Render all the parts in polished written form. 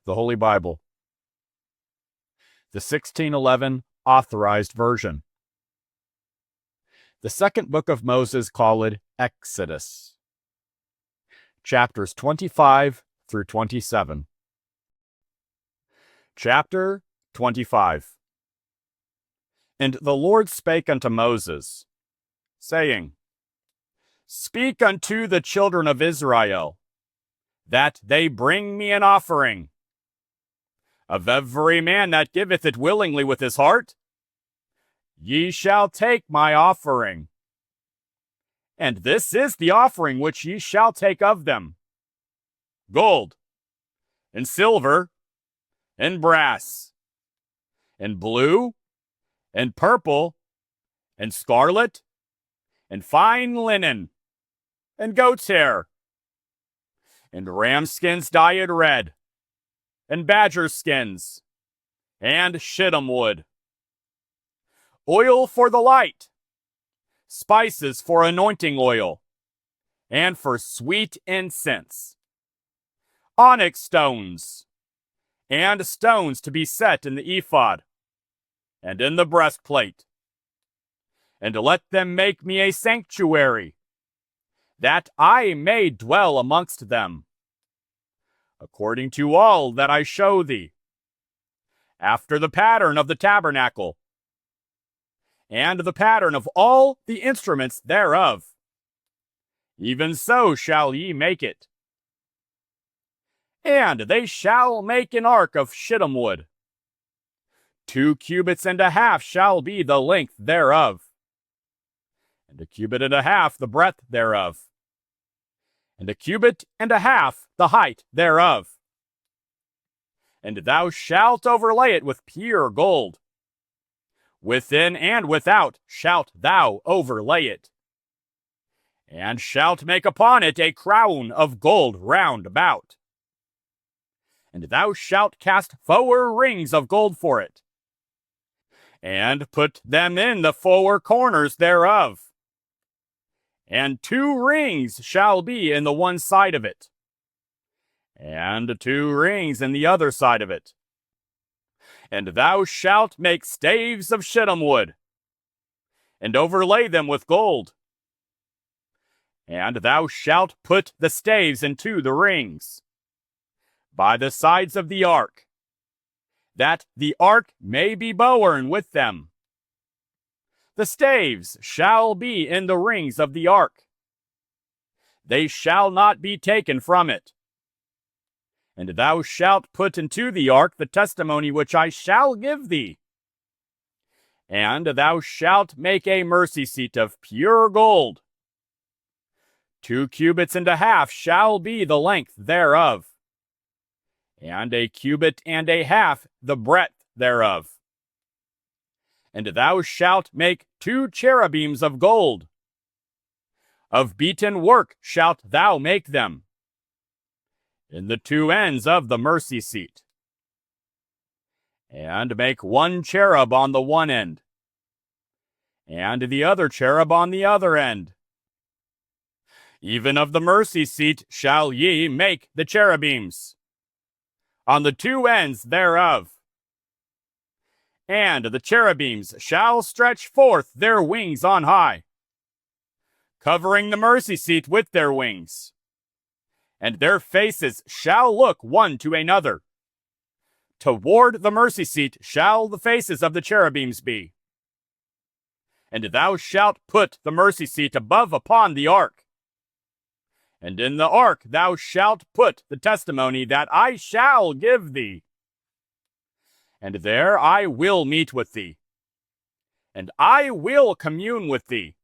the Holy Bible, the 1611 Authorized Version. The second book of Moses called Exodus, chapters 25 through 27. Chapter 25. And the Lord spake unto Moses, saying, Speak unto the children of Israel, that they bring me an offering. Of every man that giveth it willingly with his heart, ye shall take my offering. And this is the offering which ye shall take of them: gold, and silver, and brass, and blue, and purple, and scarlet, and fine linen, and goat's hair, and ram skins dyed red, and badger skins, and shittim wood, oil for the light, spices for anointing oil, and for sweet incense, onyx stones, and stones to be set in the ephod, and in the breastplate. And let them make me a sanctuary, that I may dwell amongst them, according to all that I show thee, after the pattern of the tabernacle, and the pattern of all the instruments thereof. Even so shall ye make it. And they shall make an ark of shittim wood. 2 cubits and a half shall be the length thereof, and 1 cubit and a half the breadth thereof, and 1 cubit and a half the height thereof. And thou shalt overlay it with pure gold. Within and without shalt thou overlay it, and shalt make upon it a crown of gold round about. And thou shalt cast 4 rings of gold for it, and put them in the 4 corners thereof. And 2 rings shall be in the one side of it, and 2 rings in the other side of it. And thou shalt make staves of shittim wood, and overlay them with gold. And thou shalt put the staves into the rings, by the sides of the ark, that the ark may be bowern with them. The staves shall be in the rings of the ark. They shall not be taken from it. And thou shalt put into the ark the testimony which I shall give thee. And thou shalt make a mercy seat of pure gold. 2 cubits and a half shall be the length thereof, and 1 cubit and a half the breadth thereof. And thou shalt make 2 cherubims of gold. Of beaten work shalt thou make them, in the 2 ends of the mercy seat. And make 1 cherub on the one end, and the other cherub on the other end. Even of the mercy seat shall ye make the cherubims, on the 2 ends thereof. And the cherubims shall stretch forth their wings on high, covering the mercy seat with their wings. And their faces shall look one to another. Toward the mercy seat shall the faces of the cherubims be. And thou shalt put the mercy seat above upon the ark. And in the ark thou shalt put the testimony that I shall give thee. And there I will meet with thee, and I will commune with thee,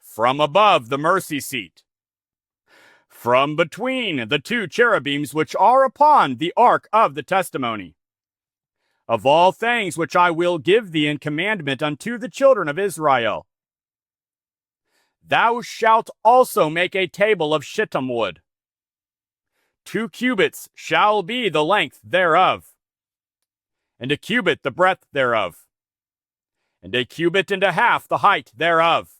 from above the mercy seat, from between the 2 cherubims which are upon the ark of the testimony, of all things which I will give thee in commandment unto the children of Israel. Thou shalt also make a table of shittim wood. 2 cubits shall be the length thereof, and 1 cubit the breadth thereof, and 1 cubit and a half the height thereof.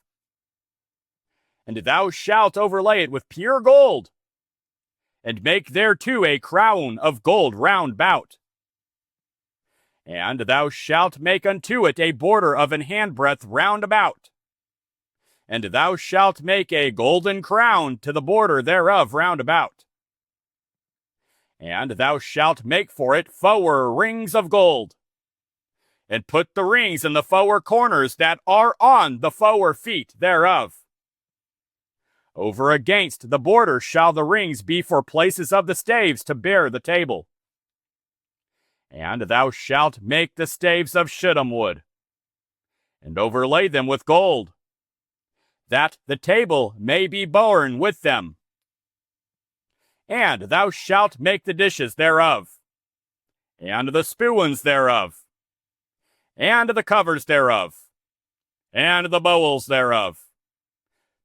And thou shalt overlay it with pure gold, and make thereto a crown of gold round about. And thou shalt make unto it a border of an handbreadth round about. And thou shalt make a golden crown to the border thereof round about. And thou shalt make for it four rings of gold, and put the rings in the four corners that are on the four feet thereof. Over against the border shall the rings be for places of the staves to bear the table. And thou shalt make the staves of shittim wood, and overlay them with gold, that the table may be borne with them. And thou shalt make the dishes thereof, and the spewins thereof, and the covers thereof, and the bowls thereof,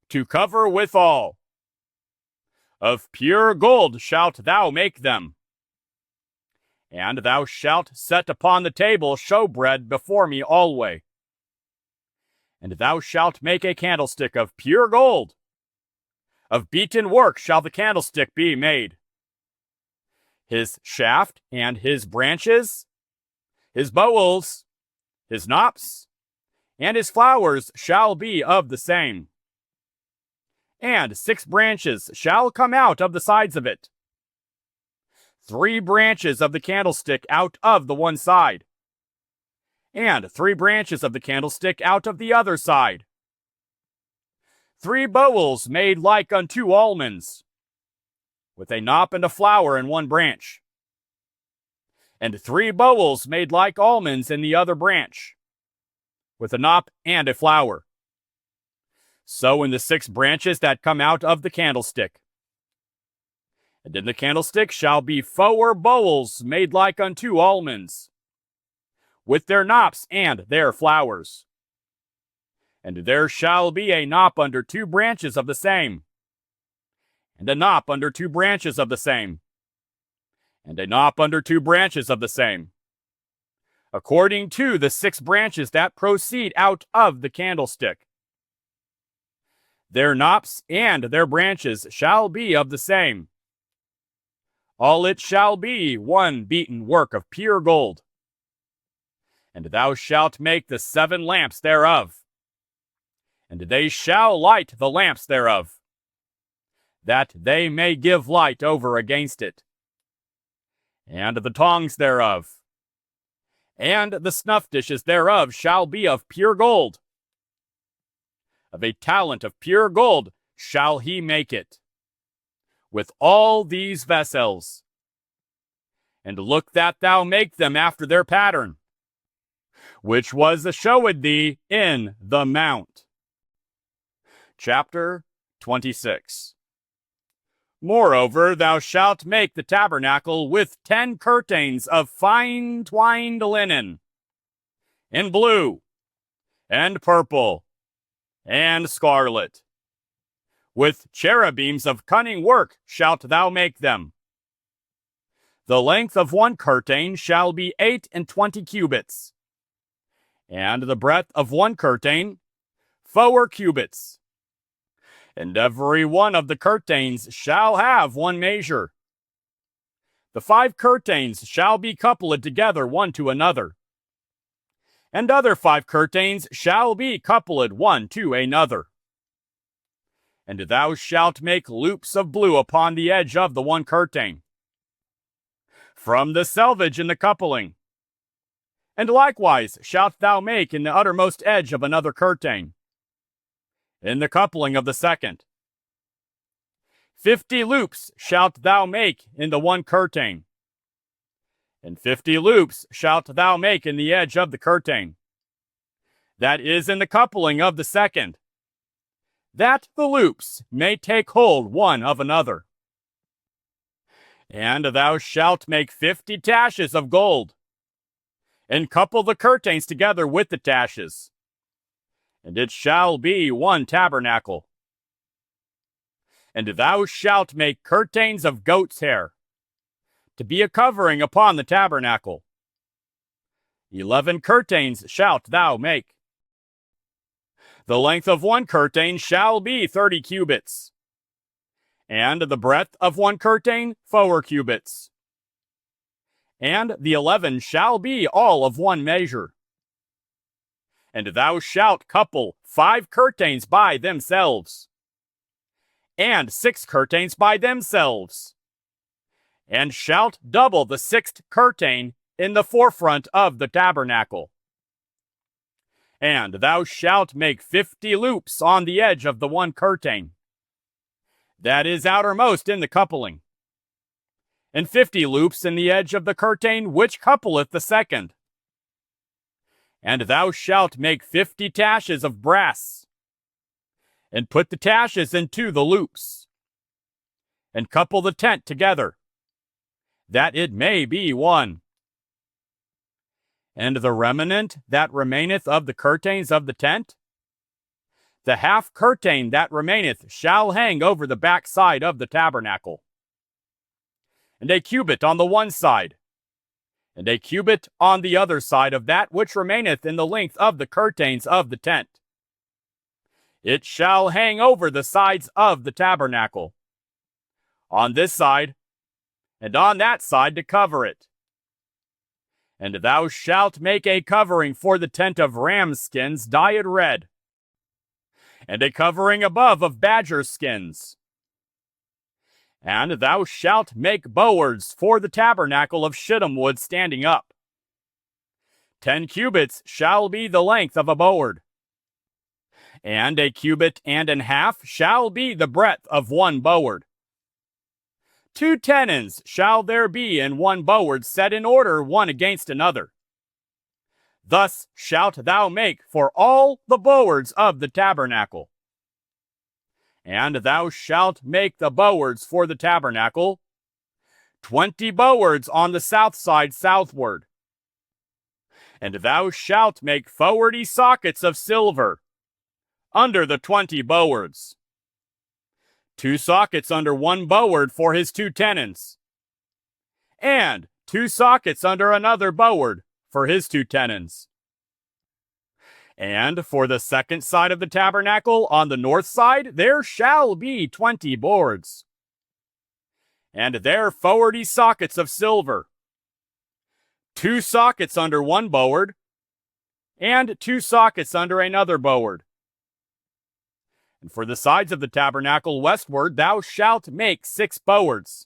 to cover withal. Of pure gold shalt thou make them. And thou shalt set upon the table shewbread before me alway. And thou shalt make a candlestick of pure gold. Of beaten work shall the candlestick be made. His shaft and his branches, his bowls, his knops, and his flowers shall be of the same. And 6 branches shall come out of the sides of it. 3 branches of the candlestick out of the one side, and 3 branches of the candlestick out of the other side. 3 bowls made like unto almonds, with a knop and a flower in one branch. And 3 bowls made like almonds in the other branch, with a knop and a flower. So in the 6 branches that come out of the candlestick. And in the candlestick shall be 4 bowls made like unto almonds, with their knops and their flowers. And there shall be a knop under 2 branches of the same, and a knop under 2 branches of the same, and a knop under 2 branches of the same, according to the 6 branches that proceed out of the candlestick. Their knops and their branches shall be of the same. All it shall be one beaten work of pure gold. And thou shalt make the 7 lamps thereof, and they shall light the lamps thereof, that they may give light over against it. And the tongs thereof, and the snuff dishes thereof shall be of pure gold. Of a talent of pure gold shall he make it, with all these vessels. And look that thou make them after their pattern, which was showed thee in the mount. Chapter 26. Moreover, thou shalt make the tabernacle with 10 curtains of fine twined linen, in blue, and purple, and scarlet. With cherubims of cunning work shalt thou make them. The length of one curtain shall be 28 cubits, and the breadth of one curtain 4 cubits. And every one of the curtains shall have one measure. The 5 curtains shall be coupled together one to another, and other 5 curtains shall be coupled one to another. And thou shalt make loops of blue upon the edge of the one curtain, from the selvage in the coupling. And likewise shalt thou make in the uttermost edge of another curtain, in the coupling of the second. 50 loops shalt thou make in the one curtain, and 50 loops shalt thou make in the edge of the curtain, that is in the coupling of the second, that the loops may take hold one of another. And thou shalt make 50 taches of gold, and couple the curtains together with the taches, and it shall be one tabernacle. And thou shalt make curtains of goat's hair, to be a covering upon the tabernacle. 11 curtains shalt thou make. The length of one curtain shall be 30 cubits, And the breadth of one curtain 4 cubits. And the 11 shall be all of one measure. And thou shalt couple 5 curtains by themselves, and 6 curtains by themselves, and shalt double the 6th curtain in the forefront of the tabernacle. And thou shalt make 50 loops on the edge of the one curtain that is outermost in the coupling, and 50 loops in the edge of the curtain which coupleth the second. And thou shalt make 50 taches of brass, and put the taches into the loops, and couple the tent together, that it may be one. And the remnant that remaineth of the curtains of the tent, the half curtain that remaineth shall hang over the back side of the tabernacle, and a cubit on the one side, and a cubit on the other side of that which remaineth in the length of the curtains of the tent. It shall hang over the sides of the tabernacle, on this side and on that side to cover it. And thou shalt make a covering for the tent of ram skins dyed red, and a covering above of badger skins. And thou shalt make bowards for the tabernacle of shittim wood standing up. 10 cubits shall be the length of a boward, and a cubit and an half shall be the breadth of one boward. 2 tenons shall there be in one boward set in order one against another. Thus shalt thou make for all the bowards of the tabernacle. And thou shalt make the bowards for the tabernacle, 20 bowards on the south side southward. And thou shalt make 40 sockets of silver under the 20 bowards, 2 sockets under one boward for his 2 tenons, and 2 sockets under another boward for his 2 tenons. And for the second side of the tabernacle, on the north side, there shall be 20 boards, and there 40 sockets of silver, 2 sockets under one boward, and 2 sockets under another boward. And for the sides of the tabernacle westward, thou shalt make 6 bowards.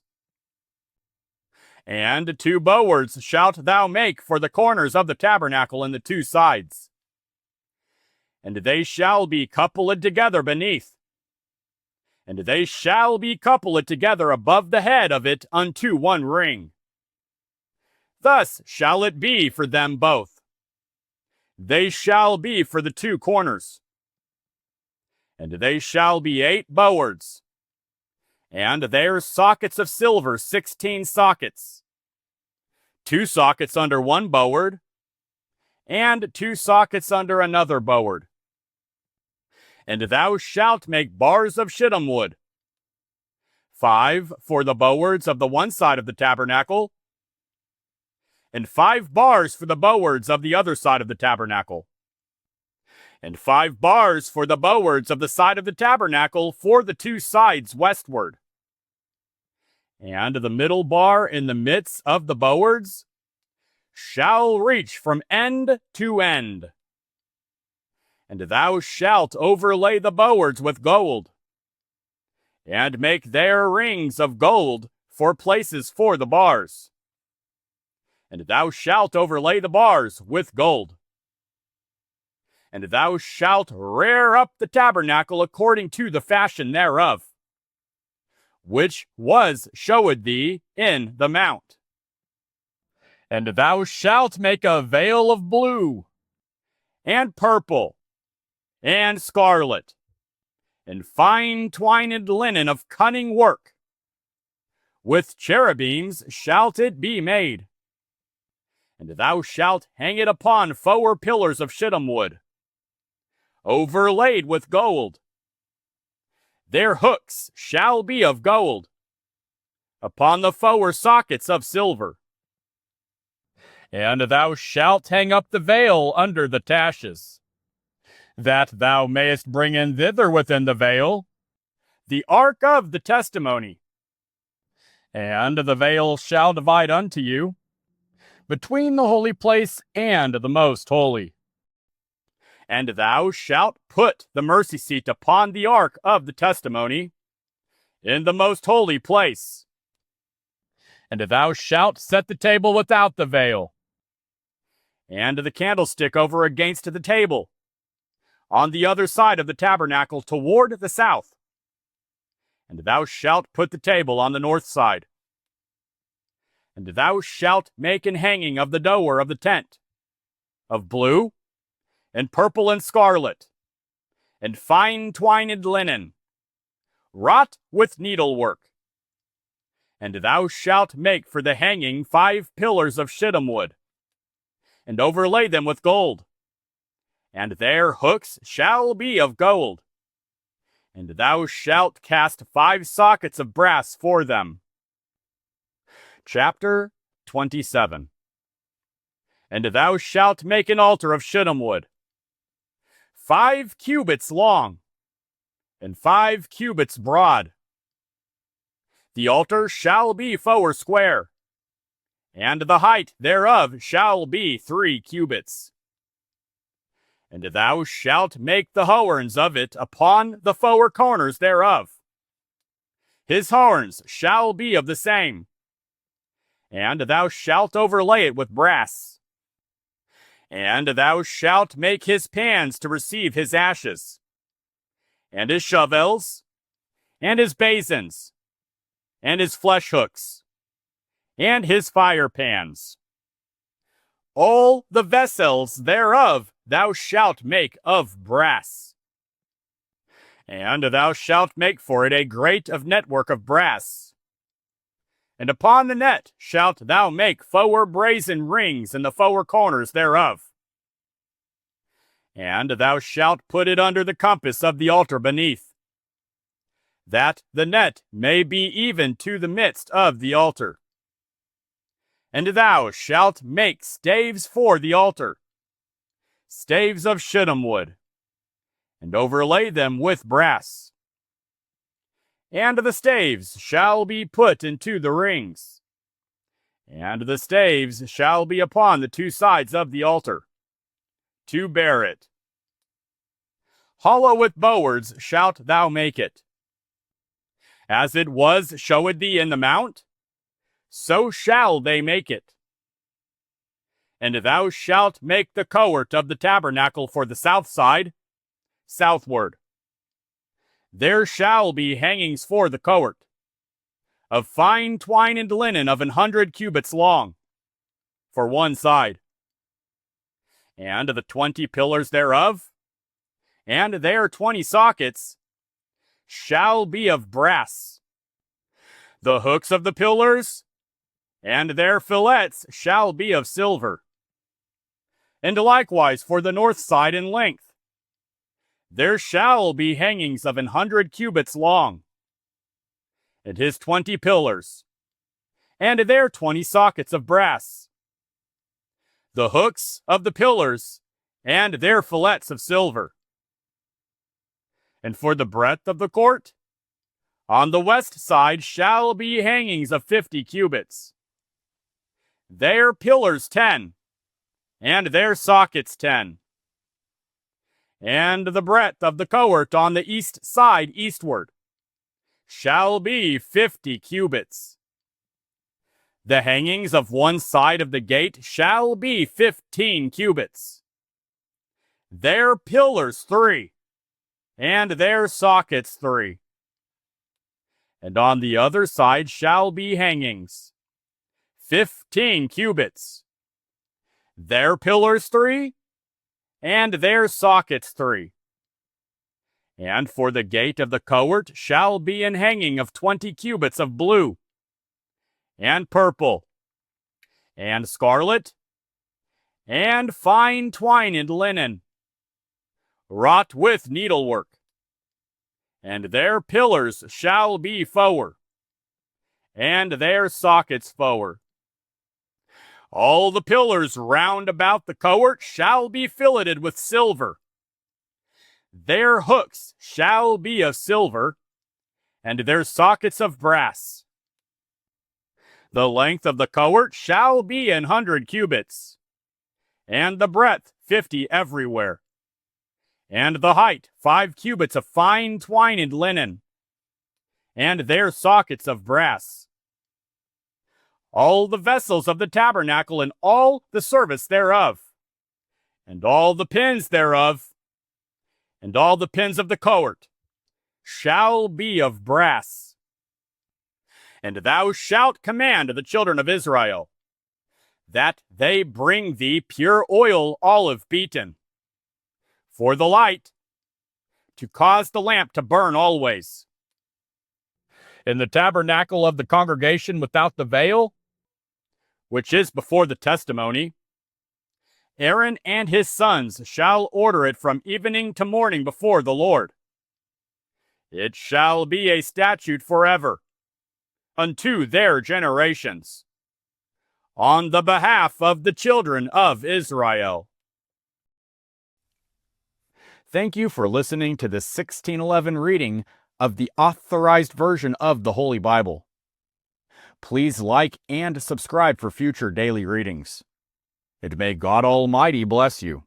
And 2 bowards shalt thou make for the corners of the tabernacle in the 2 sides. And they shall be coupled together beneath, and they shall be coupled together above the head of it unto one ring. Thus shall it be for them both. They shall be for the 2 corners. And they shall be 8 bowards, and their sockets of silver 16 sockets, 2 sockets under one boward, and 2 sockets under another boward. And thou shalt make bars of shittim wood, 5 for the bowards of the one side of the tabernacle, and 5 bars for the bowards of the other side of the tabernacle, and 5 bars for the bowards of the side of the tabernacle for the 2 sides westward. And the middle bar in the midst of the bowards shall reach from end to end. And thou shalt overlay the bowards with gold, and make their rings of gold for places for the bars. And thou shalt overlay the bars with gold. And thou shalt rear up the tabernacle according to the fashion thereof, which was showed thee in the mount. And thou shalt make a veil of blue, and purple, and scarlet, and fine twined linen of cunning work. With cherubims shalt it be made. And thou shalt hang it upon 4 pillars of shittim wood, overlaid with gold. Their hooks shall be of gold, upon the 4 sockets of silver. And thou shalt hang up the veil under the taches, that thou mayest bring in thither within the veil the ark of the testimony. And the veil shall divide unto you between the holy place and the most holy. And thou shalt put the mercy seat upon the ark of the testimony in the most holy place. And thou shalt set the table without the veil, and the candlestick over against the table, on the other side of the tabernacle toward the south. And thou shalt put the table on the north side. And thou shalt make an hanging of the door of the tent, of blue, and purple, and scarlet, and fine twined linen, wrought with needlework. And thou shalt make for the hanging 5 pillars of shittim wood, and overlay them with gold. And their hooks shall be of gold. And thou shalt cast 5 sockets of brass for them. Chapter 27. And thou shalt make an altar of shittim wood, 5 cubits long, and 5 cubits broad. The altar shall be 4 square, and the height thereof shall be 3 cubits. And thou shalt make the horns of it upon the 4 corners thereof. His horns shall be of the same. And thou shalt overlay it with brass. And thou shalt make his pans to receive his ashes, and his shovels, and his basins, and his flesh hooks, and his fire pans. All the vessels thereof thou shalt make of brass. And thou shalt make for it a grate of network of brass. And upon the net shalt thou make 4 brazen rings in the 4 corners thereof. And thou shalt put it under the compass of the altar beneath, that the net may be even to the midst of the altar. And thou shalt make staves for the altar, staves of shittim wood, and overlay them with brass. And the staves shall be put into the rings, and the staves shall be upon the 2 sides of the altar, to bear it. Hollow with bowards shalt thou make it. As it was showed thee in the mount, so shall they make it. And thou shalt make the court of the tabernacle for the south side, southward. There shall be hangings for the court, of fine twined linen of 100 cubits long, for one side. And the 20 pillars thereof, and their 20 sockets, shall be of brass. The hooks of the pillars, and their fillets, shall be of silver. And likewise for the north side in length, there shall be hangings of 100 cubits long, and his 20 pillars, and their 20 sockets of brass. The hooks of the pillars, and their fillets of silver. And for the breadth of the court, on the west side shall be hangings of 50 cubits. Their pillars 10, and their sockets 10. And the breadth of the court on the east side eastward shall be 50 cubits. The hangings of one side of the gate shall be 15 cubits. Their pillars 3, and their sockets 3. And on the other side shall be hangings, 15 cubits. Their pillars 3, and their sockets 3. And for the gate of the court shall be an hanging of 20 cubits of blue, and purple, and scarlet, and fine twined linen, wrought with needlework. And their pillars shall be 4, and their sockets 4. All the pillars round about the court shall be filleted with silver. Their hooks shall be of silver, and their sockets of brass. The length of the cohort shall be 100 cubits, and the breadth 50 everywhere, and the height 5 cubits of fine twined linen, and their sockets of brass. All the vessels of the tabernacle and all the service thereof, and all the pins thereof, and all the pins of the cohort shall be of brass. And thou shalt command the children of Israel that they bring thee pure oil olive beaten for the light, to cause the lamp to burn always. In the tabernacle of the congregation without the veil, which is before the testimony, Aaron and his sons shall order it from evening to morning before the Lord. It shall be a statute forever, unto their generations, on the behalf of the children of Israel. Thank you for listening to the 1611 reading of the Authorized version of the Holy Bible. Please like and subscribe for future daily readings. And may God Almighty bless you.